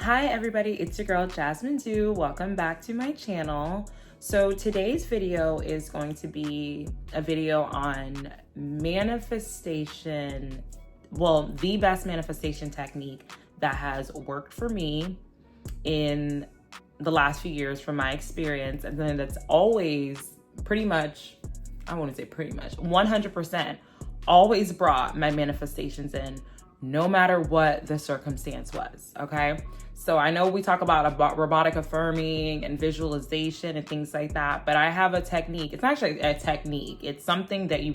Hi everybody, it's your girl Jasmine. Welcome back to my channel. So today's video is going to be a video on manifestation, the best manifestation technique that has worked for me in the last few years from my experience, and then that's always pretty much, I wouldn't say pretty much, 100% always brought my manifestations in, no matter what the circumstance was, okay? So I know we talk about robotic affirming and visualization and things like that, but I have a technique. It's actually a technique. It's something that you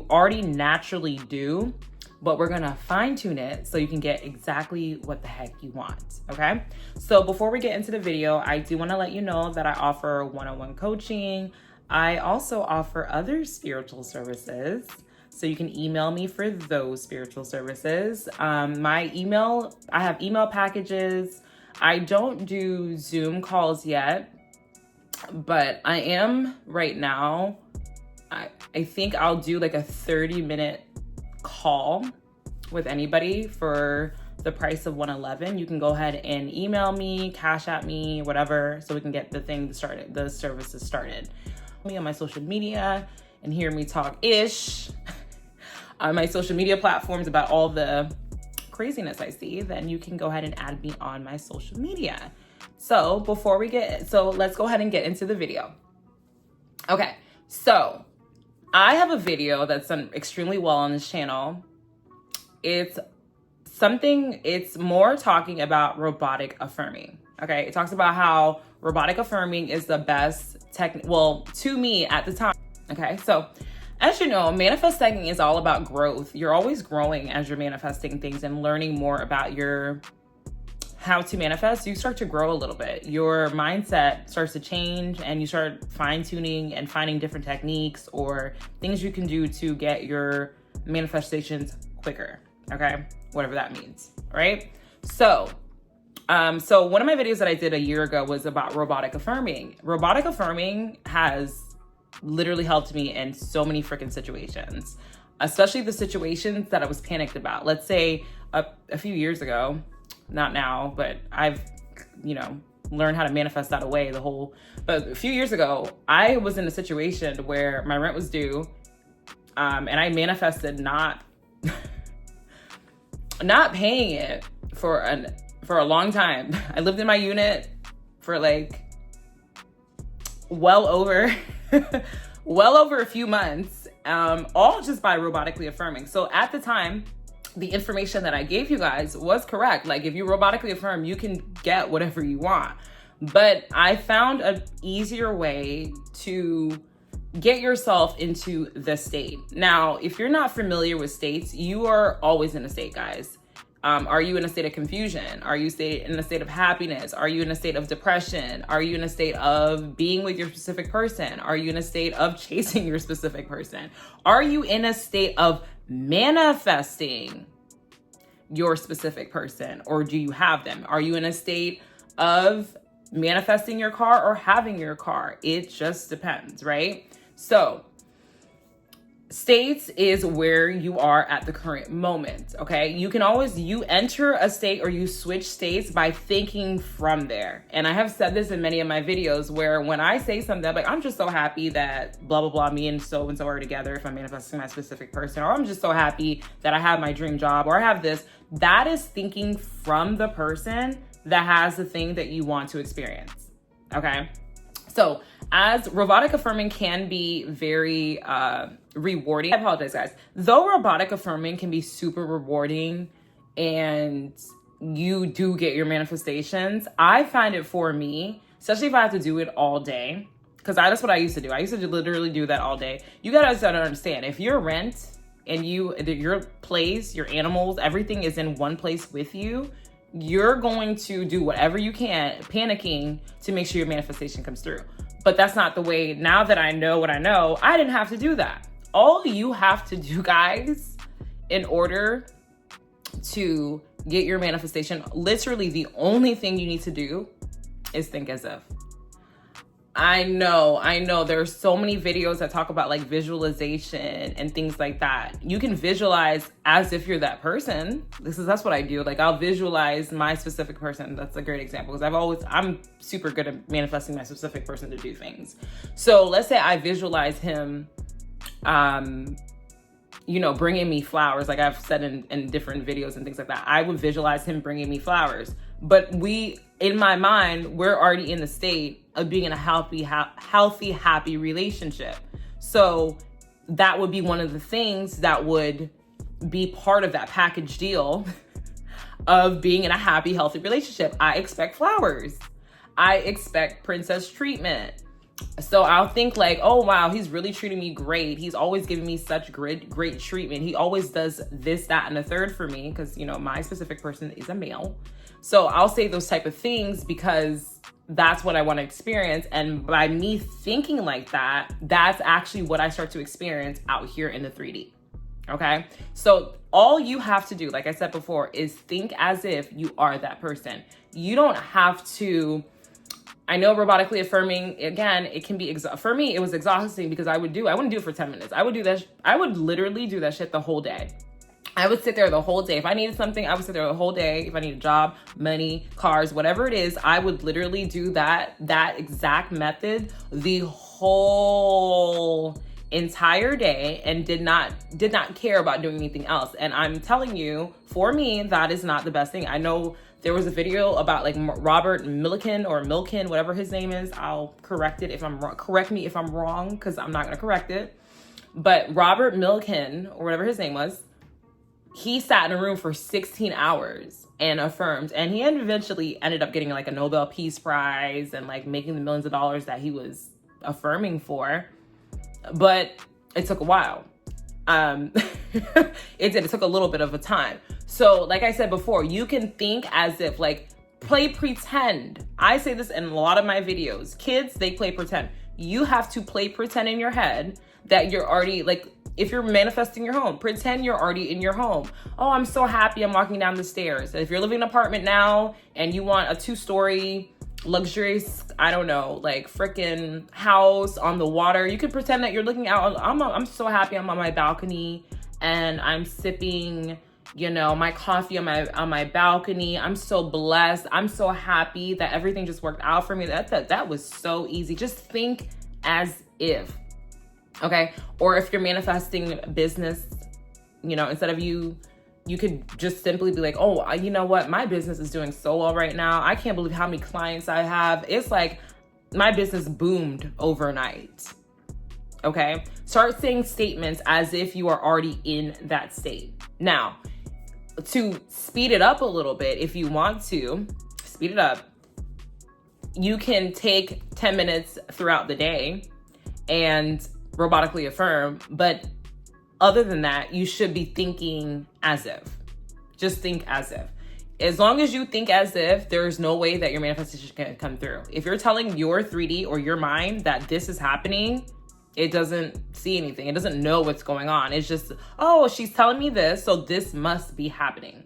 already naturally do, but we're gonna fine tune it so you can get exactly what the heck you want, okay? So before we get into the video, I do wanna let you know that I offer one-on-one coaching. I also offer other spiritual services. So you can email me for those spiritual services. I have email packages. I don't do Zoom calls yet, but I am right now. I think I'll do like a 30-minute call with anybody for the price of $111. You can go ahead and email me, cash at me, whatever, so we can get the services started. Me on my social media and hear me talk ish on my social media platforms about all the craziness I see, then you can go ahead and add me on my social media. So let's go ahead and get into the video. Okay, so I have a video that's done extremely well on this channel. It's more talking about robotic affirming. Okay, it talks about how robotic affirming is the best to me at the time. Okay, so as you know, manifesting is all about growth. You're always growing as you're manifesting things and learning more about how to manifest. You start to grow a little bit. Your mindset starts to change and you start fine-tuning and finding different techniques or things you can do to get your manifestations quicker, okay? Whatever that means, right? So one of my videos that I did a year ago was about robotic affirming. Robotic affirming has literally helped me in so many freaking situations, especially the situations that I was panicked about. Let's say a few years ago, not now, but I've, learned how to manifest that away but a few years ago, I was in a situation where my rent was due, and I manifested not paying it for a long time. I lived in my unit for well over a few months, all just by robotically affirming. So at the time, the information that I gave you guys was correct. Like, if you robotically affirm, you can get whatever you want. But I found an easier way to get yourself into the state. Now, if you're not familiar with states, you are always in a state, guys. Are you in a state of confusion? Are you in a state of happiness? Are you in a state of depression? Are you in a state of being with your specific person? Are you in a state of chasing your specific person? Are you in a state of manifesting your specific person, or do you have them? Are you in a state of manifesting your car or having your car? It just depends, right? So states is where you are at the current moment, okay? You enter a state or you switch states by thinking from there. And I have said this in many of my videos where when I say something, I'm just so happy that blah, blah, blah, me and so are together if I'm manifesting my specific person, or I'm just so happy that I have my dream job, or I have this. That is thinking from the person that has the thing that you want to experience, okay? So as robotic affirming can be very rewarding. I apologize, guys. Though robotic affirming can be super rewarding and you do get your manifestations, I find it for me, especially if I have to do it all day, because that's what I used to do. I used to literally do that all day. You guys gotta understand, if your rent and your place, your animals, everything is in one place with you, you're going to do whatever you can, panicking to make sure your manifestation comes through. But that's not the way. Now that I know what I know, I didn't have to do that. All you have to do, guys, in order to get your manifestation, literally the only thing you need to do is think as if. I know. There's so many videos that talk about like visualization and things like that. You can visualize as if you're that person. That's what I do. Like I'll visualize my specific person. That's a great example because I'm super good at manifesting my specific person to do things. So let's say I visualize him, bringing me flowers. Like I've said in different videos and things like that. I would visualize him bringing me flowers. But in my mind, we're already in the state of being in a healthy, happy relationship. So that would be one of the things that would be part of that package deal of being in a happy, healthy relationship. I expect flowers. I expect princess treatment. So I'll think like, oh, wow, he's really treating me great. He's always giving me such great treatment. He always does this, that, and the third for me because, my specific person is a male. So I'll say those type of things because that's what I want to experience. And by me thinking like that, that's actually what I start to experience out here in the 3D. Okay. So all you have to do, like I said before, is think as if you are that person. You don't have to, I know robotically affirming, again, it can be, for me, it was exhausting because I wouldn't do it for 10 minutes. I would literally do that shit the whole day. I would sit there the whole day. If I needed something, I would sit there the whole day. If I need a job, money, cars, whatever it is, I would literally do that exact method the whole entire day and did not care about doing anything else. And I'm telling you, for me, that is not the best thing. I know there was a video about like Robert Milliken or Milken, whatever his name is. I'll correct it if I'm wrong. Correct me if I'm wrong, because I'm not going to correct it. But Robert Milliken, or whatever his name was, he sat in a room for 16 hours and affirmed. And he eventually ended up getting like a Nobel Peace Prize and like making the millions of dollars that he was affirming for. But it took a while. It took a little bit of a time. So like I said before, you can think as if like play pretend. I say this in a lot of my videos. Kids, they play pretend. You have to play pretend in your head that you're already like, if you're manifesting your home, pretend you're already in your home. Oh, I'm so happy I'm walking down the stairs. If you're living in an apartment now and you want a 2-story luxurious, I don't know, like freaking house on the water, you could pretend that you're looking out. I'm so happy I'm on my balcony and I'm sipping, my coffee on my balcony. I'm so blessed. I'm so happy that everything just worked out for me. That was so easy. Just think as if. Okay. Or if you're manifesting business, instead of you could just simply be like, oh, you know what? My business is doing so well right now. I can't believe how many clients I have. It's like my business boomed overnight. Okay. Start saying statements as if you are already in that state. Now, to speed it up a little bit, if you want to speed it up, you can take 10 minutes throughout the day and robotically affirm. But other than that, you should be thinking as if. Just think as if. As long as you think as if, there's no way that your manifestation can come through. If you're telling your 3D or your mind that this is happening, it doesn't see anything. It doesn't know what's going on. It's just, oh, she's telling me this, so this must be happening.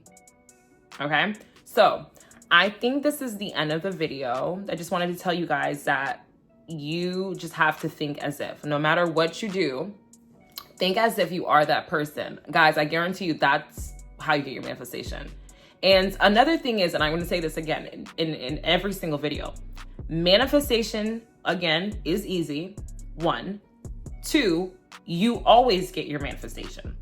Okay? So I think this is the end of the video. I just wanted to tell you guys that you just have to think as if. No matter what you do, think as if you are that person. Guys, I guarantee you that's how you get your manifestation. And another thing is, and I'm going to say this again in every single video, manifestation, again, is easy. 1. 2, you always get your manifestation.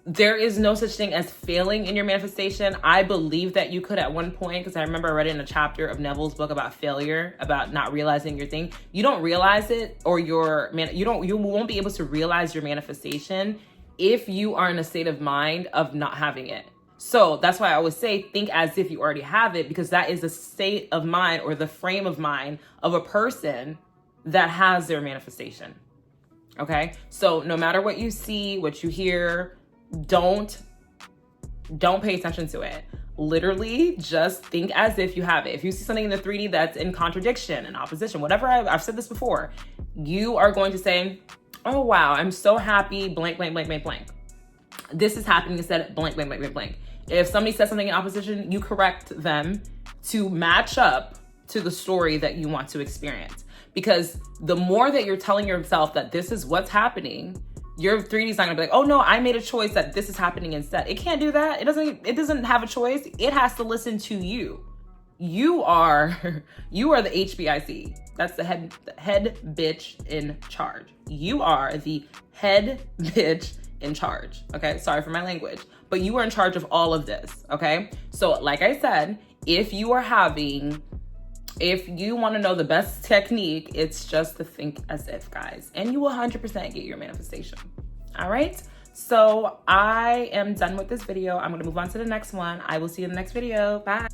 There is no such thing as failing in your manifestation. I believe that you could at one point, because I remember I read it in a chapter of Neville's book about failure, about not realizing your thing. You don't realize it, or you won't be able to realize your manifestation if you are in a state of mind of not having it. So that's why I always say, think as if you already have it, because that is the state of mind or the frame of mind of a person that has their manifestation. Okay. So no matter what you see, what you hear, don't pay attention to it. Literally just think as if you have it. If you see something in the 3D that's in contradiction and opposition, whatever, I've said this before, you are going to say, oh, wow, I'm so happy, blank, blank, blank, blank, blank. This is happening instead of blank, blank, blank, blank, blank. If somebody says something in opposition, you correct them to match up to the story that you want to experience. Because the more that you're telling yourself that this is what's happening, your 3D is not gonna be like, oh no, I made a choice that this is happening instead. It can't do that. It doesn't have a choice. It has to listen to you. You are the HBIC. That's the head bitch in charge. You are the head bitch in charge. Okay, sorry for my language, but you are in charge of all of this. Okay, so like I said, if you want to know the best technique, it's just to think as if, guys, and you will 100% get your manifestation. All right, so I am done with this video. I'm going to move on to the next one. I will see you in the next video. Bye.